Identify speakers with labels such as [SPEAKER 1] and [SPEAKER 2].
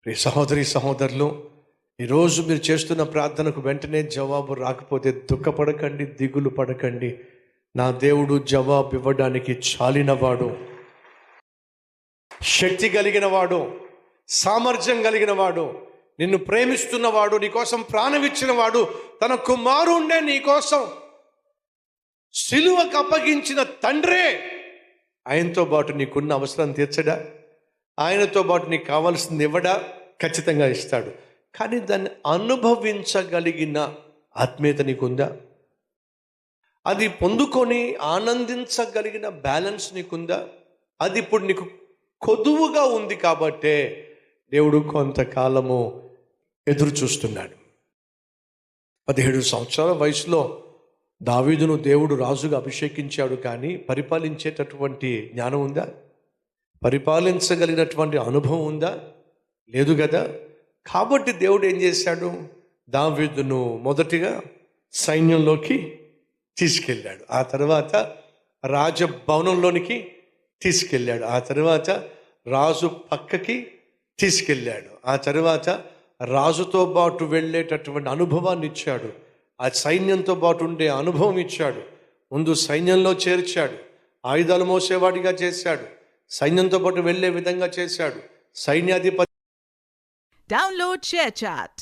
[SPEAKER 1] ప్రియ సహోదరి సహోదరులు, ఈరోజు మీరు చేస్తున్న ప్రార్థనకు వెంటనే జవాబు రాకపోతే దుఃఖపడకండి, దిగులు పడకండి. నా దేవుడు జవాబు ఇవ్వడానికి చాలినవాడు, శక్తి కలిగిన వాడు, సామర్థ్యం కలిగిన వాడు, నిన్ను ప్రేమిస్తున్నవాడు, నీకోసం ప్రాణమిచ్చిన వాడు, తన కుమారుణ్ణే నీకోసం సిలువకు అప్పగించిన తండ్రే ఆయనతో పాటు నీకున్న అవసరం తీర్చడా? ఆయనతో పాటు నీకు కావాల్సింది ఇవ్వడా? ఖచ్చితంగా ఇస్తాడు. కానీ దాన్ని అనుభవించగలిగిన ఆత్మీయత నీకుందా? అది పొందుకొని ఆనందించగలిగిన బ్యాలెన్స్ నీకుందా? అది ఇప్పుడు నీకు కొదువుగా ఉంది కాబట్టే దేవుడు కొంతకాలము ఎదురు చూస్తున్నాడు. 17 సంవత్సరాల వయసులో దావీదును దేవుడు రాజుగా అభిషేకించాడు, కానీ పరిపాలించేటటువంటి జ్ఞానం ఉందా? పరిపాలించగలిగినటువంటి అనుభవం ఉందా? లేదు కదా. కాబట్టి దేవుడు ఏం చేశాడు? దావీదును మొదటిగా సైన్యంలోకి తీసుకెళ్ళాడు, ఆ తర్వాత రాజభవనంలోనికి తీసుకెళ్ళాడు, ఆ తర్వాత రాజు పక్కకి తీసుకెళ్ళాడు, ఆ తర్వాత రాజుతో పాటు వెళ్ళేటటువంటి అనుభవాన్ని ఇచ్చాడు, ఆ సైన్యంతో పాటు ఉండే అనుభవం ఇచ్చాడు. ముందు సైన్యంలో చేర్చాడు, ఆయుధాలు మోసేవాడిగా చేశాడు, సైన్యంతో పాటు వెళ్ళే విధంగా చేశాడు, సైన్యాధిపతి.
[SPEAKER 2] Download ShareChat.